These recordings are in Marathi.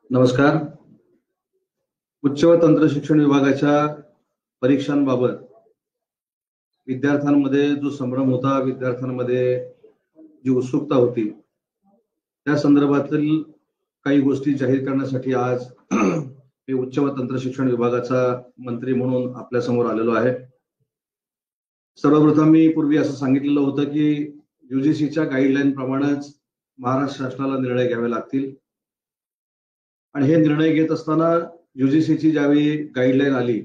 नमस्कार. उच्च व तंत्र शिक्षण विभागाच्या परीक्षांबाबत विद्यार्थ्यांमध्ये जो संभ्रम होता, विद्यार्थ्यांमध्ये जी उत्सुकता होती, त्या संदर्भातील काही गोष्टी जाहीर करण्यासाठी आज मी उच्च व तंत्र शिक्षण विभागाचा मंत्री म्हणून आपल्या समोर आलेलो आहे. सर्वप्रथम मी पूर्वी असं सांगितलेलं होतं की यूजीसीच्या गाईडलाईन प्रमाणेच महाराष्ट्र शासनाला निर्णय घ्यावे लागतील आणि हे निर्णय घेत असताना यूजीसीची ज्यावेळी गाईडलाईन आली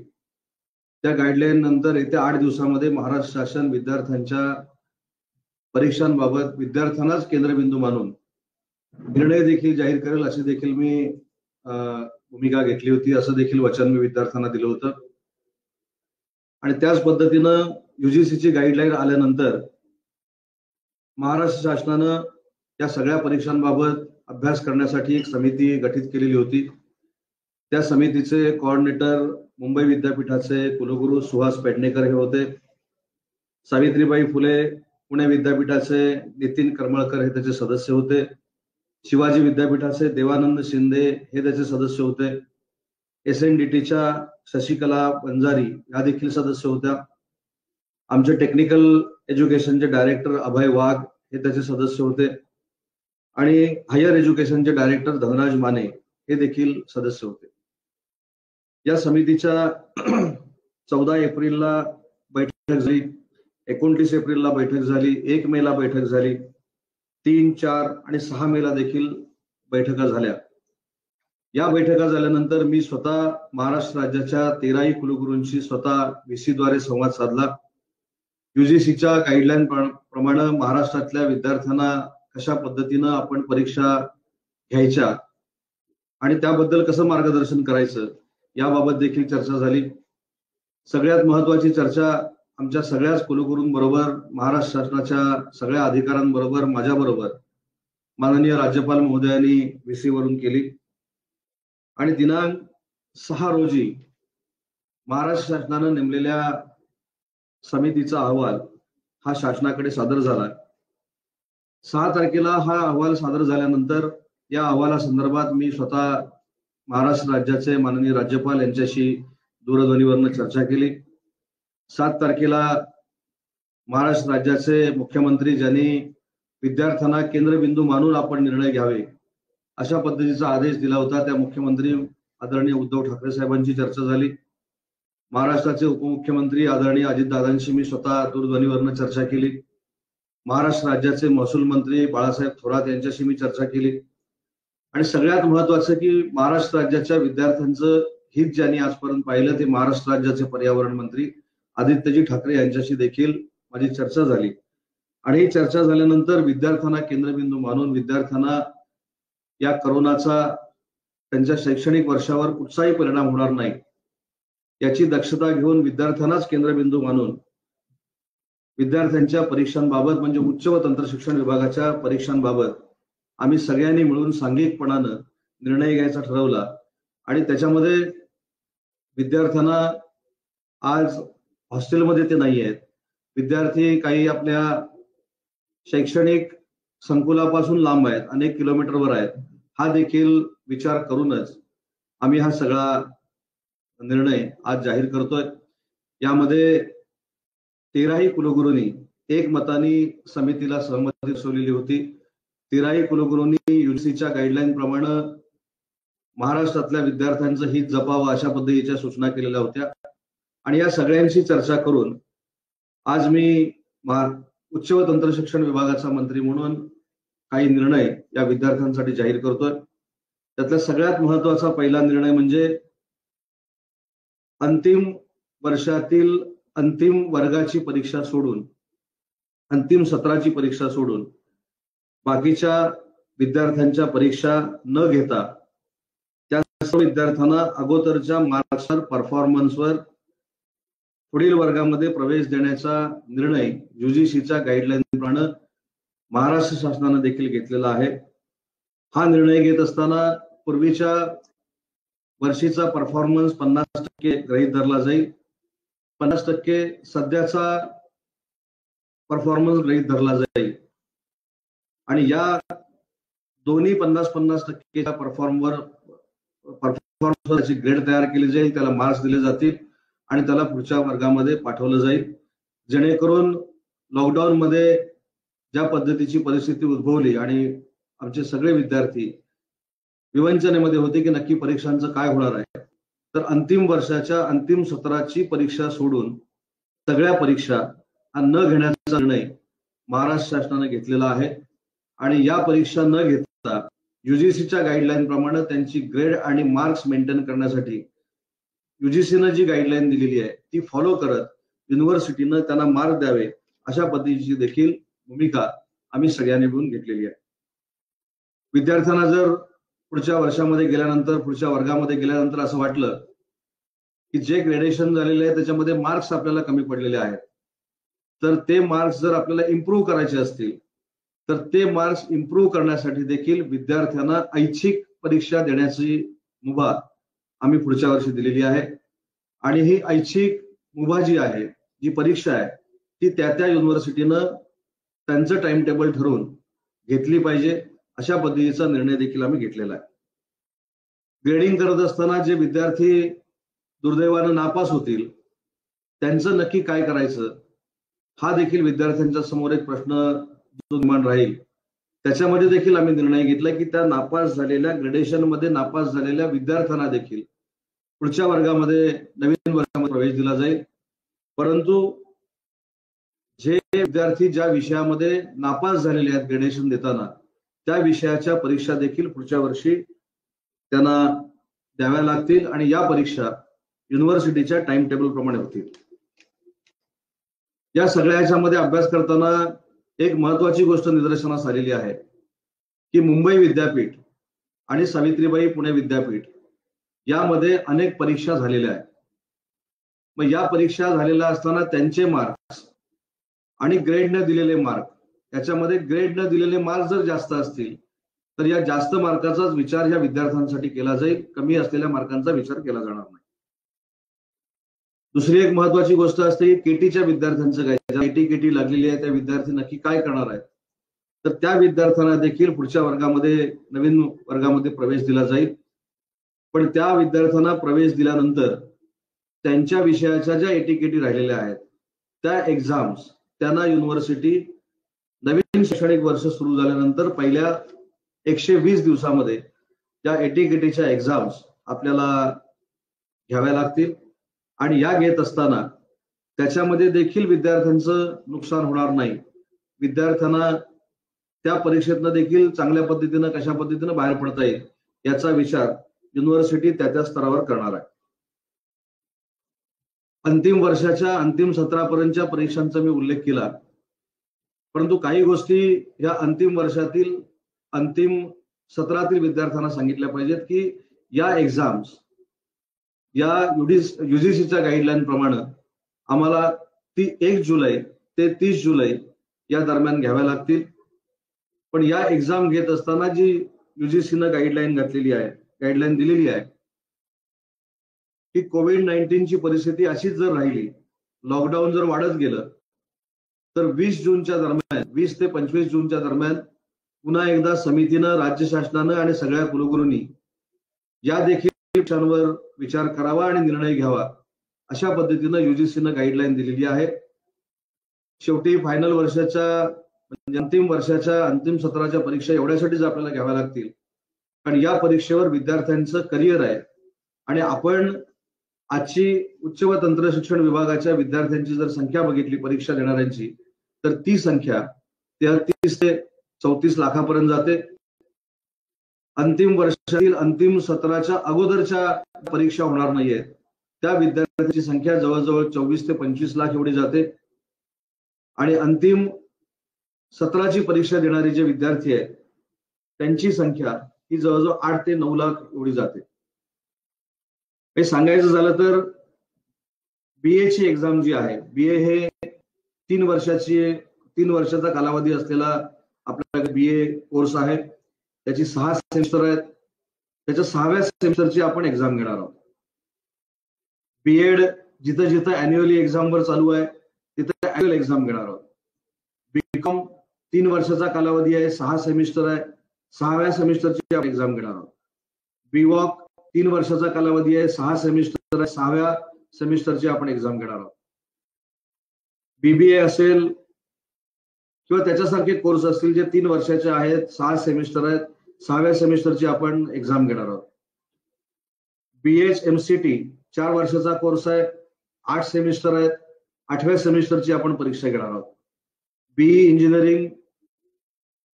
त्या गाईडलाईन नंतर येत्या 8 दिवसांमध्ये महाराष्ट्र शासन विद्यार्थ्यांच्या परीक्षांबाबत विद्यार्थ्यांनाच केंद्रबिंदू मानून निर्णय देखील जाहीर करेल अशी देखील मी भूमिका घेतली होती. असं देखील वचन मी विद्यार्थ्यांना दिलं होतं आणि त्याच पद्धतीनं यूजीसीची गाईडलाईन आल्यानंतर महाराष्ट्र शासनानं या सगळ्या परीक्षांबाबत अभ्यास करण्यासाठी एक समिती गठीत केलेली होती. त्या समितीचे कोऑर्डिनेटर मुंबई विद्यापीठाचे कुलगुरू सुहास पेडणेकर हे होते. सावित्रीबाई फुले पुणे विद्यापीठाचे नितीन करमळकर हे त्याचे सदस्य होते. शिवाजी विद्यापीठाचे देवानंद शिंदे हे त्याचे सदस्य होते. SNDTच्या शशिकला बंजारी या देखील सदस्य होत्या. आमचे टेक्निकल एज्युकेशनचे डायरेक्टर अभय वाघ हे त्याचे सदस्य होते आणि हायर एज्युकेशनचे डायरेक्टर धनराज माने हे देखील सदस्य होते. या समितीच्या 14 एप्रिलला बैठक झाली, 29 एप्रिलला बैठक झाली, 1 मेला बैठक झाली, 3, 4 आणि 6 मेला देखील बैठका झाल्या. या बैठका झाल्यानंतर मी स्वतः महाराष्ट्र राज्याच्या 13ही कुलगुरूंशी स्वतः VC द्वारे संवाद साधला. यूजीसीच्या गाईडलाईन प्रमाणे महाराष्ट्रातल्या विद्यार्थ्यांना कशा पद्धतीनं आपण परीक्षा घ्यायच्या आणि त्याबद्दल कसं मार्गदर्शन करायचं याबाबत देखील चर्चा झाली. सगळ्यात महत्वाची चर्चा आमच्या सगळ्याच कुलगुरूंबरोबर, महाराष्ट्र शासनाच्या सगळ्या अधिकाऱ्यांबरोबर, माझ्याबरोबर माननीय राज्यपाल महोदयांनी VC वरून केली आणि दिनांक 6 रोजी महाराष्ट्र शासनानं नेमलेल्या समितीचा अहवाल हा शासनाकडे सादर झाला. 6 तारखेला हा अहवाल सादर झाल्यानंतर या अहवालासंदर्भात मी स्वतः महाराष्ट्र राज्याचे माननीय राज्यपाल यांच्याशी दूरध्वनीवरून चर्चा केली. 7 तारखेला महाराष्ट्र राज्याचे मुख्यमंत्री ज्यांनी विद्यार्थ्यांना केंद्रबिंदू मानून आपण निर्णय घ्यावे अशा पद्धतीचा आदेश दिला होता, त्या मुख्यमंत्री आदरणीय उद्धव ठाकरे साहेबांची चर्चा झाली. महाराष्ट्राचे उपमुख्यमंत्री आदरणीय अजितदादांशी मी स्वतः दूरध्वनीवरून चर्चा केली. महाराष्ट्र राज्याचे महसूल मंत्री बाळासाहेब थोरात यांच्याशी मी चर्चा केली आणि सगळ्यात महत्वाचं की महाराष्ट्र राज्याच्या विद्यार्थ्यांचं हित ज्यांनी आजपर्यंत पाहिलं ते महाराष्ट्र राज्याचे पर्यावरण मंत्री आदित्यजी ठाकरे यांच्याशी देखील माझी चर्चा झाली. आणि ही चर्चा झाल्यानंतर विद्यार्थ्यांना केंद्रबिंदू मानून विद्यार्थ्यांना या करोनाचा त्यांच्या शैक्षणिक वर्षावर कुठचाही परिणाम होणार नाही याची दक्षता घेऊन विद्यार्थ्यांनाच केंद्रबिंदू मानून विद्यार्थ्यांच्या परीक्षांबाबत म्हणजे उच्च व तंत्र शिक्षण विभागाच्या परीक्षांबाबत आम्ही सगळ्यांनी मिळून सांघिकपणानं निर्णय घ्यायचा ठरवला आणि त्याच्यामध्ये विद्यार्थ्यांना आज हॉस्टेलमध्ये ते नाही आहेत. विद्यार्थी काही आपल्या शैक्षणिक संकुलापासून लांब आहेत, अनेक किलोमीटरवर आहेत. हा देखील विचार करूनच आम्ही हा सगळा निर्णय आज जाहीर करतोय. यामध्ये 13ही कुलगुरूंनी एकमताने समितीला सहमती दर्शवलेली होती. 13ही कुलगुरूंनी यूजीसीच्या गाईडलाईन प्रमाणे महाराष्ट्रातल्या विद्यार्थ्यांचं हित जपावं अशा पद्धतीच्या सूचना केलेल्या होत्या आणि या सगळ्यांशी चर्चा करून आज मी उच्च व तंत्र शिक्षण विभागाचा मंत्री म्हणून काही निर्णय या विद्यार्थ्यांसाठी जाहीर करतोय. त्यातला सगळ्यात महत्वाचा पहिला निर्णय म्हणजे अंतिम वर्षातील अंतिम वर्गाची परीक्षा सोडून, अंतिम सत्राची परीक्षा सोडून बाकीच्या विद्यार्थ्यांच्या परीक्षा न घेता त्या सर्व विद्यार्थ्यांना अगोदरच्या मार्क्सवर, परफॉर्मन्सवर पुढील वर्गामध्ये प्रवेश देण्याचा निर्णय यूजीसीच्या गाईडलाईन प्रमाणे महाराष्ट्र शासनाने देखील घेतलेला आहे. हा निर्णय घेत असताना पूर्वीच्या वर्षीचा परफॉर्मन्स 50% गृहीत धरला जाईल, 50% सध्याचा परफॉर्मन्स गृहीत धरला जाईल आणि या दोन्ही 50-50% परफॉर्मन्सची ग्रेड तयार केली जाईल, त्याला मार्क्स दिले जातील आणि त्याला पुढच्या वर्गामध्ये पाठवलं जाईल, जेणेकरून लॉकडाऊन मध्ये ज्या पद्धतीची परिस्थिती उद्भवली आणि आमचे सगळे विद्यार्थी विवंचनेमध्ये होते की नक्की परीक्षांचं काय होणार आहे, तर अंतिम वर्षाच्या अंतिम सत्राची परीक्षा सोडून सगळ्या परीक्षा न घेण्याचा निर्णय महाराष्ट्र शासनाने घेतलेला आहे. आणि या परीक्षा न घेता युजीसीच्या गाईडलाईन प्रमाणे त्यांची ग्रेड आणि मार्क्स मेंटेन करण्यासाठी युजीसीनं जी गाईडलाईन दिलेली आहे ती फॉलो करत युनिव्हर्सिटीनं त्यांना मार्क द्यावे अशा पद्धतीची देखील भूमिका आम्ही सगळ्यांनी मिळून घेतलेली आहे. विद्यार्थ्यांना जर पुढच्या वर्षामध्ये गेल्यानंतर पुढच्या वर्गामध्ये गेल्यानंतर असं वाटलं की जे ग्रेडेशन झालेले आहे त्याच्यामध्ये मार्क्स आपल्याला कमी पडलेले आहेत, तर ते मार्क्स जर आपल्याला इम्प्रूव्ह करायचे असतील तर ते मार्क्स इम्प्रूव्ह करण्यासाठी देखील विद्यार्थ्यांना ऐच्छिक परीक्षा देण्याची मुभा आम्ही पुढच्या वर्षी दिलेली आहे. आणि ही ऐच्छिक मुभा जी आहे, जी परीक्षा आहे, ती त्या युनिव्हर्सिटीनं त्यांचं टाइम टेबल ठरवून घेतली पाहिजे अशा पद्धतीचा निर्णय देखील आम्ही घेतलेला आहे. ग्रेडिंग करत असताना जे विद्यार्थी दुर्दैवानं नापास होतील त्यांचं नक्की काय करायचं हा देखील विद्यार्थ्यांच्या समोर एक प्रश्न निर्माण राहील. त्याच्यामध्ये देखील आम्ही निर्णय घेतला की त्या नापास झालेल्या ग्रेडेशन मध्ये नापास झालेल्या विद्यार्थ्यांना देखील पुढच्या वर्गामध्ये नवीन वर्गामध्ये प्रवेश दिला जाईल. परंतु जे विद्यार्थी ज्या विषयामध्ये नापास झालेले आहेत ग्रेडेशन देताना त्या विषयाच्या परीक्षा देखील पुढच्या वर्षी त्यांना द्याव्या लागतील आणि या परीक्षा युनिव्हर्सिटीच्या टाइम टेबल प्रमाणे होतील. या सगळ्या ह्याच्यामध्ये अभ्यास करताना एक महत्वाची गोष्ट निदर्शनास आलेली आहे की मुंबई विद्यापीठ आणि सावित्रीबाई पुणे विद्यापीठ यामध्ये अनेक परीक्षा झालेल्या आहेत. मग या परीक्षा झालेल्या असताना त्यांचे मार्क्स आणि ग्रेडने दिलेले मार्क याच्यामध्ये ग्रेडने दिलेले मार्क जर जास्त असतील तर या जास्त मार्काचाच विचार या विद्यार्थ्यांसाठी केला जाईल, कमी असलेल्या मार्कांचा विचार केला जाणार नाही. दुसरी एक महत्वाची गोष्ट असते की केटीच्या विद्यार्थ्यांचं काय, ज्या केटी लागलेली आहे त्या विद्यार्थी नक्की काय करणार आहेत, तर त्या विद्यार्थ्यांना देखील पुढच्या वर्गामध्ये नवीन वर्गामध्ये प्रवेश दिला जाईल. पण त्या विद्यार्थ्यांना प्रवेश दिल्यानंतर त्यांच्या विषयाच्या ज्या एटीकेटी राहिलेल्या आहेत त्या एक्झाम्स त्यांना युनिव्हर्सिटी नवीन शैक्षणिक वर्ष सुरू झाल्यानंतर पहिल्या 120 दिवसामध्ये त्या एटीकेटीच्या एक्झाम्स आपल्याला घ्याव्या लागतील. आणि या घेत असताना त्याच्यामध्ये देखील विद्यार्थ्यांचं नुकसान होणार नाही, विद्यार्थ्यांना त्या परीक्षेतनं देखील चांगल्या पद्धतीनं कशा पद्धतीनं बाहेर पडता येईल याचा विचार युनिव्हर्सिटी त्या स्तरावर करणार आहे. अंतिम वर्षाच्या अंतिम सत्रापर्यंतच्या परीक्षांचा मी उल्लेख केला, परंतु काही गोष्टी या अंतिम वर्षातील अंतिम सत्रातील विद्यार्थ्यांना सांगितल्या पाहिजेत की या एक्झाम्स या युजीसीच्या गाईडलाईन प्रमाणे आम्हाला 1 जुलै ते 30 जुलै या दरम्यान घ्याव्या लागतील. पण या एक्झाम घेत असताना जी युजीसीनं गाईडलाईन घातलेली आहे, गाईडलाईन दिलेली आहे की कोविड-19ची परिस्थिती अशीच जर राहिली, लॉकडाऊन जर वाढत गेलं तर 20 जूनच्या दरम्यान 20 ते 25 जूनच्या दरम्यान पुन्हा एकदा समितीनं, राज्य शासनानं आणि सगळ्या कुलगुरूंनी या देखील विषयांवर विचार करावा आणि निर्णय घ्यावा अशा पद्धतीनं युजीसीनं गाईडलाईन दिलेली आहे. शेवटी फायनल वर्षाच्या म्हणजे अंतिम वर्षाच्या अंतिम सत्राच्या परीक्षा एवढ्यासाठीच आपल्याला घ्याव्या लागतील कारण या परीक्षेवर विद्यार्थ्यांचं करिअर आहे. आणि आपण आजची उच्च व तंत्र शिक्षण विभागाच्या विद्यार्थ्यांची जर संख्या बघितली परीक्षा देणाऱ्यांची तर ती संख्या 33 ते 34 लाखापर्यंत जाते. अंतिम वर्षातील अंतिम सत्राच्या अगोदरच्या परीक्षा होणार नाहीये त्या विद्यार्थ्यांची संख्या जवळजवळ 24 ते 25 लाख एवढी जाते. आणि अंतिम सत्राची परीक्षा देणारे जे विद्यार्थी आहेत त्यांची संख्या ही जवळजवळ 8 ते 9 लाख एवढी जाते. हे सांगायचं झालं तर बीए ची एक्झाम जी आहे, बीए हे 3 वर्षाचा कालावधी असलेला आपला बीए कोर्स आहे. त्याची 6 सेमिस्टर आहेत. त्याच्या 6व्या सेमिस्टरची आपण एक्झाम घेणार आहोत. बीएड जिथं जिथं अॅन्युअली एक्झामवर चालू आहे तिथं अॅन्युअल एक्झाम घेणार आहोत. बीकॉम 3 वर्षाचा कालावधी आहे, 6 सेमिस्टर आहे, 6व्या सेमिस्टरची आपण एक्झाम घेणार आहोत. बीवॉक 3 वर्षाचा कालावधी आहे, 6 सेमिस्टर आहे, 6व्या सेमिस्टरची आपण एक्झाम घेणार आहोत. बीबीए असेल किंवा त्याच्यासारखे कोर्स असतील जे 3 वर्षाचे आहेत, 6 सेमिस्टर आहेत, 6व्या सेमिस्टरची आपण एक्झाम घेणार आहोत. BHMCT 4 वर्षाचा कोर्स आहे, 8 सेमिस्टर आहेत, 8व्या सेमिस्टरची आपण परीक्षा घेणार आहोत. BE इंजिनिअरिंग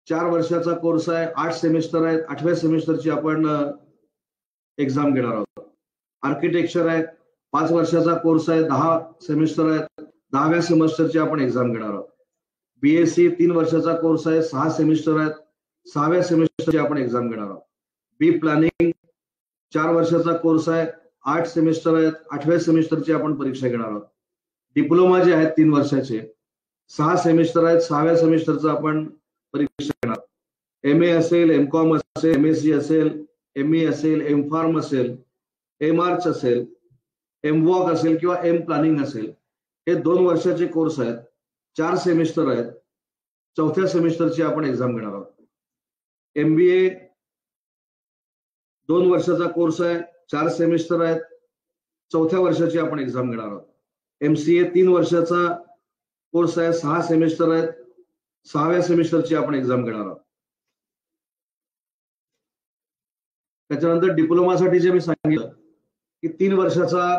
4 वर्षाचा कोर्स आहे, 8 सेमिस्टर आहेत, 8व्या सेमिस्टरची आपण एक्झाम घेणार आहोत. आर्किटेक्चर आहे, 5 वर्षाचा कोर्स आहे, 10 सेमिस्टर आहेत, 10व्या सेमिस्टरची आपण एक्झाम घेणार आहोत. BSc 3 वर्षाचा कोर्स आहे, 6 सेमिस्टर आहेत, 6व्या सेमिस्टरची आपण एक्झाम घेणार आहोत. बी प्लॅनिंग 4 वर्षाचा कोर्स आहे, 8 सेमिस्टर आहेत, 8व्या सेमिस्टरची आपण परीक्षा घेणार आहोत. डिप्लोमा जे आहेत 3 वर्षाचे, 6 सेमिस्टर आहेत, 6व्या सेमिस्टरचं आपण परीक्षा घेणार. MA असेल, MCOM असेल, MSc असेल, ME असेल, MPharm असेल, MArch असेल, MVOC असेल किंवा M प्लॅनिंग असेल, हे 2 वर्षाचे कोर्स आहेत, 4 सेमिस्टर आहेत, 4थ्या सेमिस्टरची आपण एक्झाम घेणार आहोत. MBA 2 वर्षाचा कोर्स आहे, 4 सेमिस्टर आहेत, 4थ्या वर्षाची आपण एक्झाम घेणार आहोत. MCA 3 वर्षाचा कोर्स आहे, 6 सेमिस्टर आहेत, 6व्या सेमिस्टरची आपण एक्झाम घेणार आहोत. त्याच्यानंतर डिप्लोमासाठी जे मी सांगितलं की 3 वर्षाचा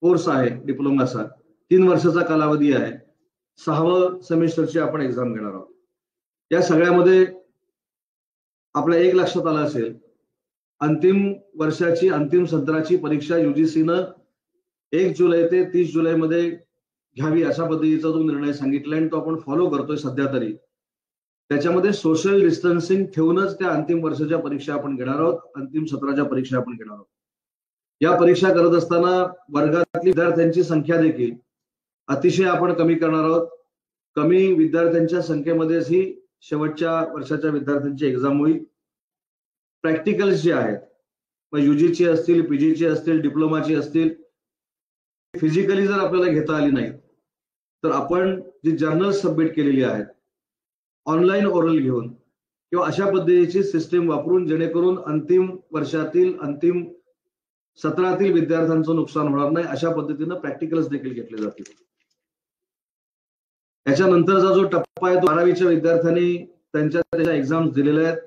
कोर्स आहे डिप्लोमाचा, 3 वर्षाचा कालावधी आहे, 6वं सेमिस्टरची आपण एक्झाम घेणार आहोत. या सगळ्यामध्ये आपल्या एक लक्षात आलं असेल, अंतिम वर्षाची अंतिम सत्राची परीक्षा UGCनं 1 जुलै ते 30 जुलैमध्ये घ्यावी अशा पद्धतीचा जो निर्णय सांगितला आणि तो आपण फॉलो करतोय सध्या तरी. त्याच्यामध्ये सोशल डिस्टन्सिंग ठेवूनच त्या अंतिम वर्षाच्या परीक्षा आपण घेणार आहोत, अंतिम सत्राच्या परीक्षा आपण घेणार आहोत. या परीक्षा करत असताना वर्गातली विद्यार्थ्यांची संख्या देखील अतिशय आपण कमी करणार आहोत. कमी विद्यार्थ्यांच्या संख्येमध्येच ही शेवटच्या वर्षाच्या विद्यार्थ्यांची एक्झाम होईल. प्रॅक्टिकल्स जे आहेत, मग UGची असतील, PGची असतील, डिप्लोमाची असतील, फिजिकली जर आपल्याला घेता आली नाहीत तर आपण जी जर्नल सबमिट केलेली आहेत ऑनलाईन ओरल घेऊन किंवा अशा पद्धतीची सिस्टीम वापरून, जेणेकरून अंतिम वर्षातील अंतिम सत्रातील विद्यार्थ्यांचं नुकसान होणार नाही अशा पद्धतीनं प्रॅक्टिकल्स देखील घेतले जातील. याच्यानंतरचा जो टप्पा आहे तो 12वीच्या विद्यार्थ्यांनी त्यांच्या एक्झाम्स दिलेल्या आहेत,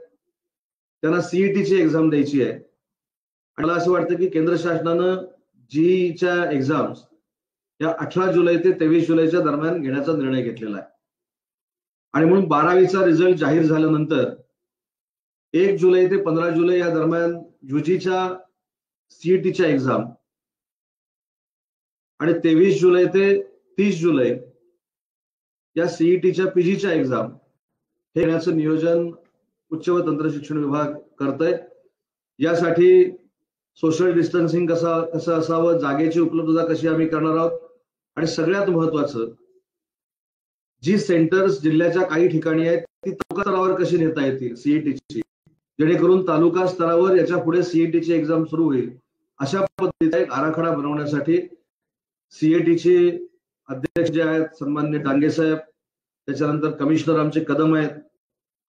त्यांना CETची एक्झाम द्यायची आहे. आणि मला असं वाटतं की केंद्र शासनानं GEच्या एक्झाम्स या 18 जुलै ते 23 जुलैच्या दरम्यान घेण्याचा निर्णय घेतलेला आहे. आणि म्हणून 12वीचा रिझल्ट जाहीर झाल्यानंतर 1 जुलै ते 15 जुलै या दरम्यान UGच्या CETच्या एक्झाम आणि 23 जुलै ते 30 जुलै या CETच्या PGच्या एक्झाम हे घेण्याचं नियोजन उच्च व तंत्र शिक्षण विभाग करतोय. यासाठी सोशल डिस्टन्सिंग कसं असावं, जागेची उपलब्धता कशी आम्ही करणार आहोत आणि सगळ्यात महत्वाचं जी सेंटर्स जिल्ह्याच्या काही ठिकाणी आहेत ती तालुका स्तरावर कशी नेता येतील CETची, जेणेकरून तालुका स्तरावर याच्या पुढे CETची एक्झाम सुरू होईल अशा पद्धतीचा एक आराखडा बनवण्यासाठी CETचे अध्यक्ष जे आहेत सन्माननीय डांगे साहेब, त्याच्यानंतर कमिशनर आमचे कदम आहेत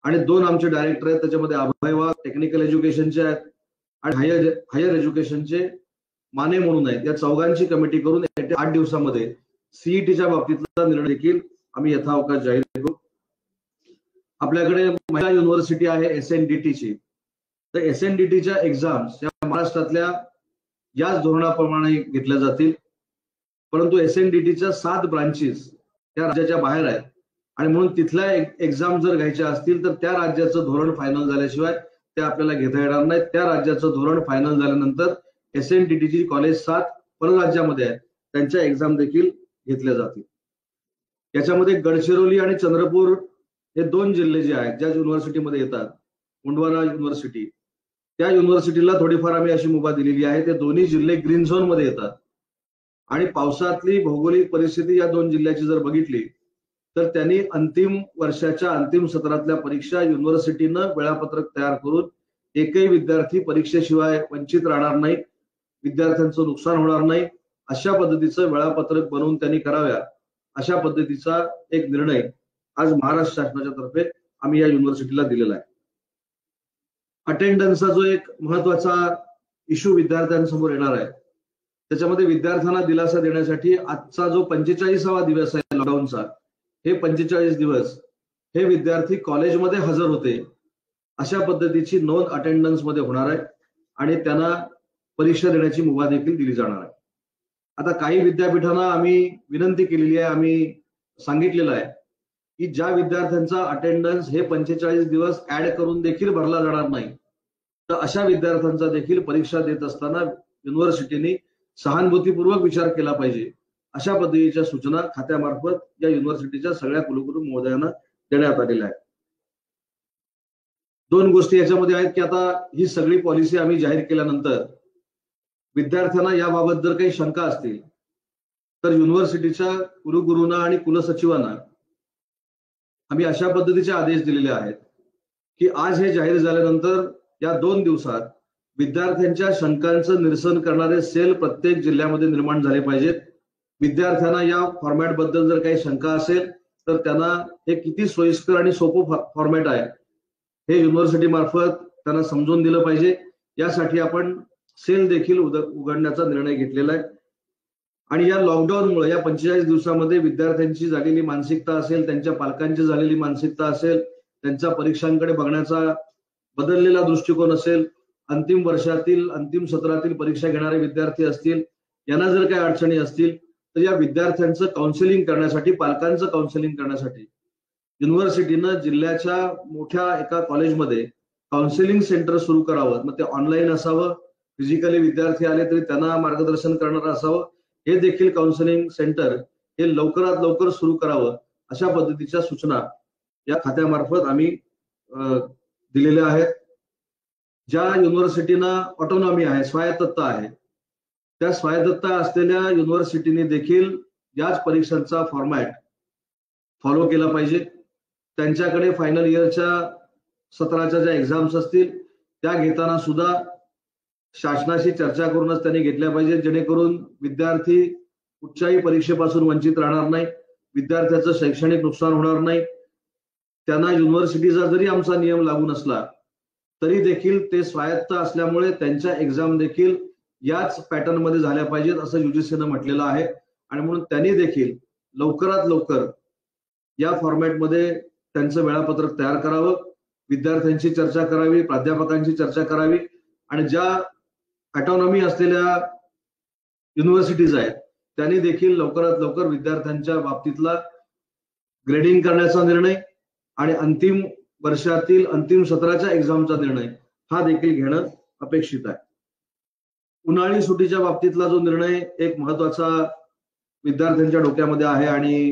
आणि 2 आमचे डायरेक्टर आहेत, त्याच्यामध्ये अभय वाघ टेक्निकल एज्युकेशनचे आहेत आणि हायर एज्युकेशनचे माने म्हणून आहेत. या चौघांची कमिटी करून 8 दिवसामध्ये CETच्या बाबतीतला निर्णय देखील आम्ही यथावकाश जाहीर करू. आपल्याकडे महिला युनिव्हर्सिटी आहे SNDTची, तर SNDTच्या एक्झाम्स या महाराष्ट्रातल्या याच धोरणाप्रमाणे घेतल्या जातील. परंतु SNDTच्या 7 ब्रांचेस त्या राज्याच्या बाहेर आहेत आणि म्हणून तिथल्या एक्झाम जर घ्यायच्या असतील तर त्या राज्याचं धोरण फायनल झाल्याशिवाय त्या आपल्याला घेता येणार नाहीत. त्या राज्याचं धोरण फायनल झाल्यानंतर SNDTची कॉलेज 7 परराज्यामध्ये आहेत त्यांच्या एक्झाम देखील घेतल्या जातील. याच्यामध्ये गडचिरोली आणि चंद्रपूर हे 2 जिल्हे जे आहेत ज्या युनिव्हर्सिटीमध्ये येतात, मुंडवाना युनिव्हर्सिटी, त्या युनिव्हर्सिटीला थोडीफार आम्ही अशी मुभा दिलेली आहे. ते दोन्ही जिल्हे ग्रीन झोन मध्ये येतात आणि पावसातली भौगोलिक परिस्थिती या 2 जिल्ह्याची जर बघितली तर त्यांनी अंतिम वर्षाच्या अंतिम सत्रातल्या परीक्षा युनिव्हर्सिटीनं वेळापत्रक तयार करून एकही विद्यार्थी परीक्षेशिवाय वंचित राहणार नाही, विद्यार्थ्यांचं नुकसान होणार नाही अशा पद्धतीचं वेळापत्रक बनवून त्यांनी कराव्या अशा पद्धतीचा एक निर्णय आज महाराष्ट्र शासनाच्या तर्फे आम्ही या युनिव्हर्सिटीला दिलेला आहे. अटेंडन्सचा जो एक महत्वाचा इश्यू विद्यार्थ्यांसमोर येणार आहे, त्याच्यामध्ये विद्यार्थ्यांना दिलासा देण्यासाठी आजचा जो 45वा दिवस आहे लॉकडाऊनचा, हे 45 दिवस हे विद्यार्थी कॉलेजमध्ये हजर होते अशा पद्धतीची नोंद अटेंडन्स मध्ये होणार आहे आणि त्यांना परीक्षा देण्याची मुभा देखील दिली जाणार आहे. आता काही विद्यापीठांना आम्ही विनंती केलेली आहे, आम्ही सांगितलेलं आहे की ज्या विद्यार्थ्यांचा अटेंडन्स हे 45 दिवस ऍड करून देखील भरला जाणार नाही, तर अशा विद्यार्थ्यांचा देखील परीक्षा देत असताना युनिव्हर्सिटीने सहानुभूतीपूर्वक विचार केला पाहिजे, अशा पद्धतीच्या सूचना खात्यामार्फत या युनिव्हर्सिटीच्या सगळ्या कुलगुरू महोदयांना देण्यात आलेल्या आहेत. दोन गोष्टी याच्यामध्ये आहेत की आता ही सगळी पॉलिसी आम्ही जाहीर केल्यानंतर विद्यार्थ्यांना याबाबत जर काही शंका असतील तर युनिव्हर्सिटीच्या कुलगुरूंना आणि कुलसचिवांना आम्ही अशा पद्धतीचे आदेश दिलेले आहेत की आज हे जाहीर झाल्यानंतर या 2 दिवसात विद्यार्थ्यांच्या शंकांचं निरसन करणारे सेल प्रत्येक जिल्ह्यामध्ये निर्माण झाले पाहिजेत. विद्यार्थ्यांना या फॉर्मॅटबद्दल जर काही शंका असेल तर त्यांना हे किती सोयीस्कर आणि सोपं फॉर्मॅट आहे हे युनिव्हर्सिटी मार्फत त्यांना समजून दिलं पाहिजे. यासाठी आपण सेल देखील उघडण्याचा निर्णय घेतलेला आहे. आणि या लॉकडाऊनमुळे या 45 दिवसामध्ये विद्यार्थ्यांची झालेली मानसिकता असेल, त्यांच्या पालकांची झालेली मानसिकता असेल, त्यांच्या परीक्षांकडे बघण्याचा बदललेला दृष्टिकोन असेल, अंतिम वर्षातील अंतिम सत्रातील परीक्षा घेणारे विद्यार्थी असतील, यांना जर काही अडचणी असतील तर या विद्यार्थ्यांचं काउन्सिलिंग करण्यासाठी, पालकांचं काउन्सिलिंग करण्यासाठी युनिव्हर्सिटीनं जिल्ह्याच्या मोठ्या एका कॉलेजमध्ये काउन्सिलिंग सेंटर सुरू करावं. मग ते ऑनलाईन असावं, फिजिकली विद्यार्थी आले तरी त्यांना मार्गदर्शन करणारं असावं. हे देखील काउन्सिलिंग सेंटर हे लवकरात लवकर सुरू करावं, अशा पद्धतीच्या सूचना या खात्यामार्फत आम्ही दिलेल्या आहेत. ज्या युनिव्हर्सिटीना ऑटोनॉमी आहे, स्वायत्तता आहे, त्या स्वायत्तता असलेल्या युनिव्हर्सिटीने देखील याच परीक्षांचा फॉर्मॅट फॉलो केला पाहिजे. त्यांच्याकडे फायनल इयरच्या सत्राच्या ज्या एक्झाम्स असतील त्या घेताना सुद्धा शासनाशी चर्चा करूनच त्यांनी घेतल्या पाहिजे, जेणेकरून विद्यार्थी कुठच्याही परीक्षेपासून वंचित राहणार नाही, विद्यार्थ्याचं शैक्षणिक नुकसान होणार नाही. त्यांना युनिव्हर्सिटीचा जरी आमचा नियम लागू नसला तरी देखील ते स्वायत्त असल्यामुळे त्यांच्या एक्झाम देखील याच पॅटर्न मध्ये झाल्या पाहिजेत असं युजीसीनं म्हटलेलं आहे. आणि म्हणून त्यांनी देखील लवकरात लवकर या फॉर्मॅटमध्ये त्यांचं वेळापत्रक तयार करावं, विद्यार्थ्यांची चर्चा करावी, प्राध्यापकांची चर्चा करावी आणि ज्या ऑटोनॉमी असलेल्या युनिव्हर्सिटीज आहेत त्यांनी देखील लवकरात लवकर विद्यार्थ्यांच्या बाबतीतला ग्रेडिंग करण्याचा निर्णय आणि अंतिम वर्षातील अंतिम सत्राच्या एक्झामचा निर्णय हा देखील घेणं अपेक्षित आहे. उन्हाळी सुट्टीच्या बाबतीतला जो निर्णय एक महत्वाचा विद्यार्थ्यांच्या डोक्यामध्ये आहे आणि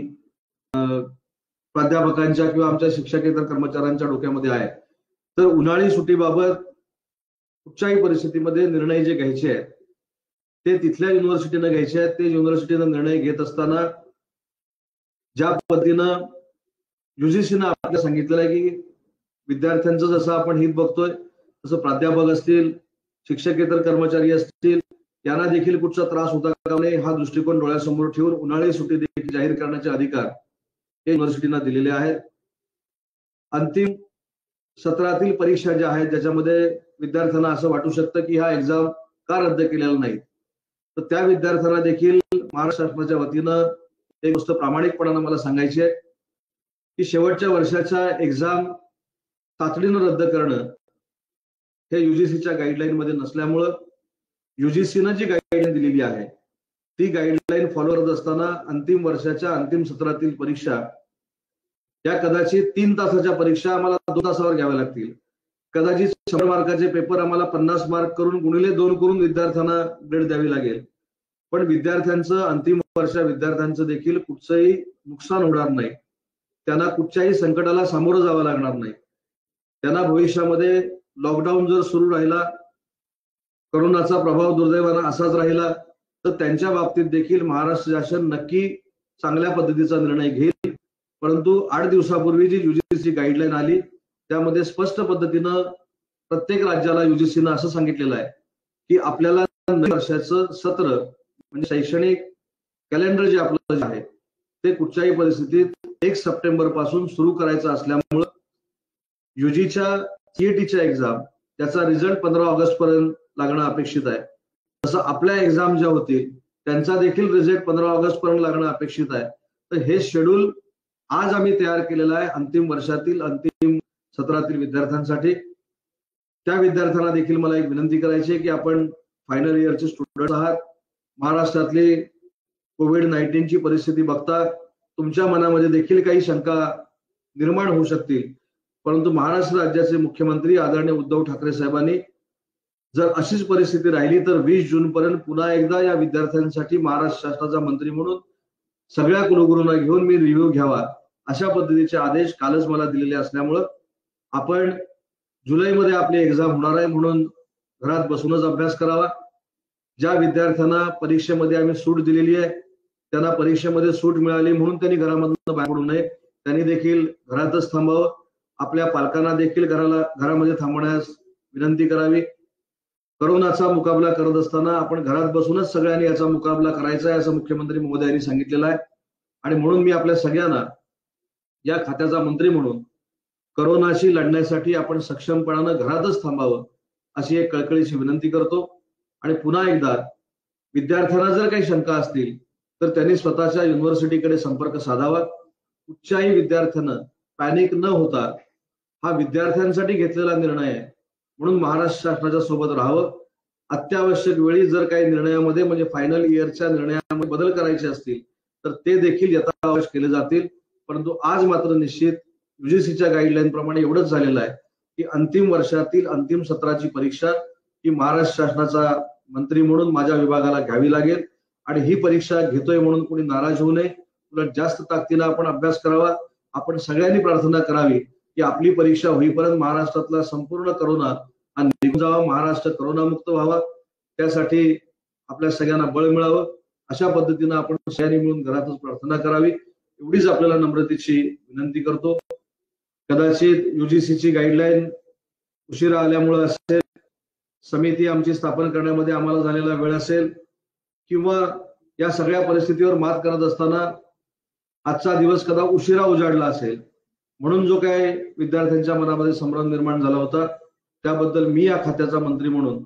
प्राध्यापकांच्या किंवा आमच्या शिक्षकेतर कर्मचाऱ्यांच्या डोक्यामध्ये आहे, तर उन्हाळी सुट्टीबाबत कुठच्याही परिस्थितीमध्ये निर्णय जे घ्यायचे आहेत ते तिथल्या युनिव्हर्सिटीनं घ्यायचे आहेत. ते युनिव्हर्सिटीनं निर्णय घेत असताना ज्या पद्धतीनं युजीसीनं आपल्याला सांगितलेलं आहे की विद्यार्थ्यांचं जसं आपण हित बघतोय तसं प्राध्यापक असतील, शिक्षकेतर कर्मचारी असतील, यांना देखील कुठचा त्रास होता कामा नये हा दृष्टिकोन डोळ्यासमोर ठेवून उन्हाळी सुट्टी देखील जाहीर करण्याचे अधिकार हे युनिव्हर्सिटीना दिलेले आहेत. अंतिम सत्रातील परीक्षा ज्या आहेत ज्याच्यामध्ये विद्यार्थ्यांना असं वाटू शकतं की हा एक्झाम का रद्द केलेला नाही, तर त्या विद्यार्थ्यांना देखील महाराष्ट्र शासनाच्या वतीनं एक गोष्ट प्रामाणिकपणानं मला सांगायची आहे की शेवटच्या वर्षाच्या एक्झाम तातडीनं रद्द करणं हे युजीसीच्या गाईडलाईन मध्ये नसल्यामुळं युजीसीनं जी गाईडलाईन दिलेली आहे ती गाईडलाईन फॉलो करत असताना अंतिम वर्षाच्या अंतिम सत्रातील परीक्षा या कदाचित 3 तासाच्या परीक्षा आम्हाला 2 तासावर घ्याव्या लागतील. कदाचित 100 मार्काचे पेपर आम्हाला 50 मार्क करून गुणिले 2 करून विद्यार्थ्यांना ग्रेड द्यावी लागेल. पण विद्यार्थ्यांचं अंतिम वर्ष विद्यार्थ्यांचं देखील कुठचंही नुकसान होणार नाही, त्यांना कुठच्याही संकटाला सामोरं जावं लागणार नाही. त्यांना भविष्यामध्ये लॉकडाऊन जर सुरू राहिला, कोरोनाचा प्रभाव दुर्दैवानं असाच राहिला, तर त्यांच्या बाबतीत देखील महाराष्ट्र शासन नक्की चांगल्या पद्धतीचा निर्णय घेईल. परंतु 8 दिवसापूर्वी जी युजीसी गाईडलाईन आली त्यामध्ये स्पष्ट पद्धतीनं प्रत्येक राज्याला युजीसीनं असं सांगितलेलं आहे की आपल्याला नवीन वर्षाचं सत्र म्हणजे शैक्षणिक कॅलेंडर जे आपलं आहे ते कुठच्याही परिस्थितीत 1 सप्टेंबर पासून सुरू करायचा असल्यामुळे युजीच्या सीईटीच्या एक्झाम त्याचा रिझल्ट 15 ऑगस्ट पर्यंत लागणं अपेक्षित आहे. तसं आपल्या एक्झाम ज्या होतील त्यांचा देखील रिझल्ट 15 ऑगस्ट पर्यंत लागणं अपेक्षित आहे. तर हे शेड्यूल आज आम्ही तयार केलेलं आहे अंतिम वर्षातील अंतिम सत्रातील विद्यार्थ्यांसाठी. त्या विद्यार्थ्यांना देखील मला एक विनंती करायची आहे की आपण फायनल इयरचे स्टुडंट आहात. महाराष्ट्रातली कोविड-19ची परिस्थिती बघता तुमच्या मनामध्ये देखील काही शंका निर्माण होऊ शकतील, परंतु महाराष्ट्र राज्याचे मुख्यमंत्री आदरणीय उद्धव ठाकरे साहेबांनी जर अशीच परिस्थिती राहिली तर 20 जून पर्यंत पुन्हा एकदा या विद्यार्थ्यांसाठी महाराष्ट्र शासनाचा मंत्री म्हणून सगळ्या कुलगुरूंना घेऊन मी रिव्ह्यू घ्यावा अशा पद्धतीचे आदेश कालच मला दिलेले असल्यामुळं आपण जुलैमध्ये आपली एक्झाम होणार आहे म्हणून घरात बसूनच अभ्यास करावा. ज्या विद्यार्थ्यांना परीक्षेमध्ये आम्ही सूट दिलेली आहे त्यांना परीक्षेमध्ये सूट मिळाली म्हणून त्यांनी घरामधून बाहेर पडू नये, त्यांनी देखील घरातच थांबावं. आपल्या पालकांना देखील घरामध्ये थांबण्यास विनंती करावी. करोनाचा मुकाबला करत असताना आपण घरात बसूनच सगळ्यांनी याचा मुकाबला करायचा आहे असं मुख्यमंत्री महोदयांनी सांगितलेलं आहे. आणि म्हणून मी आपल्या सगळ्यांना या खात्याचा मंत्री म्हणून करोनाशी लढण्यासाठी आपण सक्षमपणानं घरातच थांबावं अशी एक कळकळीची विनंती करतो. आणि पुन्हा एकदा विद्यार्थ्यांना जर काही शंका असतील तर त्यांनी स्वतःच्या युनिव्हर्सिटीकडे संपर्क साधावा. कुठच्याही विद्यार्थ्यानं पॅनिक न होता हा विद्यार्थ्यांसाठी घेतलेला निर्णय आहे म्हणून महाराष्ट्र शासनाच्या सोबत राहावं. अत्यावश्यक वेळी जर काही निर्णयामध्ये म्हणजे फायनल इयरच्या निर्णयामध्ये बदल करायचे असतील तर ते देखील यथावश केले जातील. परंतु आज मात्र निश्चित युजीसीच्या गाईडलाईन प्रमाणे एवढंच झालेलं आहे की अंतिम वर्षातील अंतिम सत्राची परीक्षा ही महाराष्ट्र शासनाचा मंत्री म्हणून माझ्या विभागाला घ्यावी लागेल. आणि ही परीक्षा घेतोय म्हणून कोणी नाराज होऊ नये, उलट जास्त ताकदीनं आपण अभ्यास करावा. आपण सगळ्यांनी प्रार्थना करावी की आपली परीक्षा होईपर्यंत महाराष्ट्रातला संपूर्ण करोना हा निघून जावा, महाराष्ट्र करोनामुक्त व्हावा. त्यासाठी आपल्या सगळ्यांना बळ मिळावं अशा पद्धतीनं आपण सगळ्यांनी मिळून घरातच प्रार्थना करावी एवढीच आपल्याला नम्रतेची विनंती करतो. कदाचित युजीसीची गाईडलाईन उशिरा आल्यामुळे असेल, समिती आमची स्थापन करण्यामध्ये आम्हाला झालेला वेळ असेल किंवा या सगळ्या परिस्थितीवर मात करत असताना आजचा दिवस कदा उशिरा उजाडला असेल म्हणून जो काय विद्यार्थ्यांच्या मनामध्ये संभ्रम निर्माण झाला होता त्याबद्दल मी या खात्याचा मंत्री म्हणून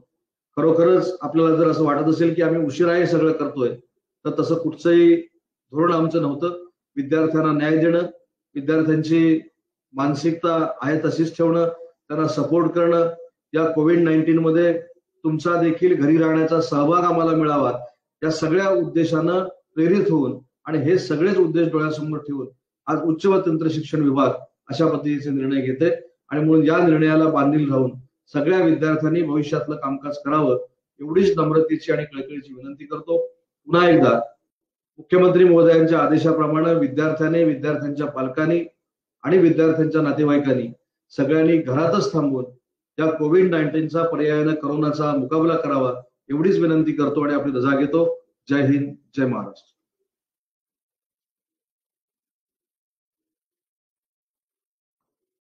खरोखरच आपल्याला जर असं वाटत असेल की आम्ही उशिरा हे सगळं करतोय तर तसं कुठचंही धोरण आमचं नव्हतं. विद्यार्थ्यांना न्याय देणं, विद्यार्थ्यांची मानसिकता आहे तशीच ठेवणं, त्यांना सपोर्ट करणं, या कोविड-19 मध्ये तुमचा देखील घरी राहण्याचा सहभाग आम्हाला मिळावा या सगळ्या उद्देशानं प्रेरित होऊन आणि हे सगळेच उद्देश डोळ्यासमोर ठेवून आज उच्च व तंत्र शिक्षण विभाग अशा पद्धतीचे निर्णय घेते. आणि म्हणून या निर्णयाला बांधील राहून सगळ्या विद्यार्थ्यांनी भविष्यातलं कामकाज करावं एवढीच नम्रतेची आणि कळकळीची विनंती करतो. पुन्हा एकदा मुख्यमंत्री महोदयांच्या आदेशाप्रमाणे विद्यार्थ्यांनी, विद्यार्थ्यांच्या पालकांनी आणि विद्यार्थ्यांच्या नातेवाईकांनी सगळ्यांनी घरातच थांबून या कोविड-19चा पर्यायानं करोनाचा मुकाबला करावा एवढीच विनंती करतो आणि आपली रजा घेतो. जय हिंद, जय महाराष्ट्र.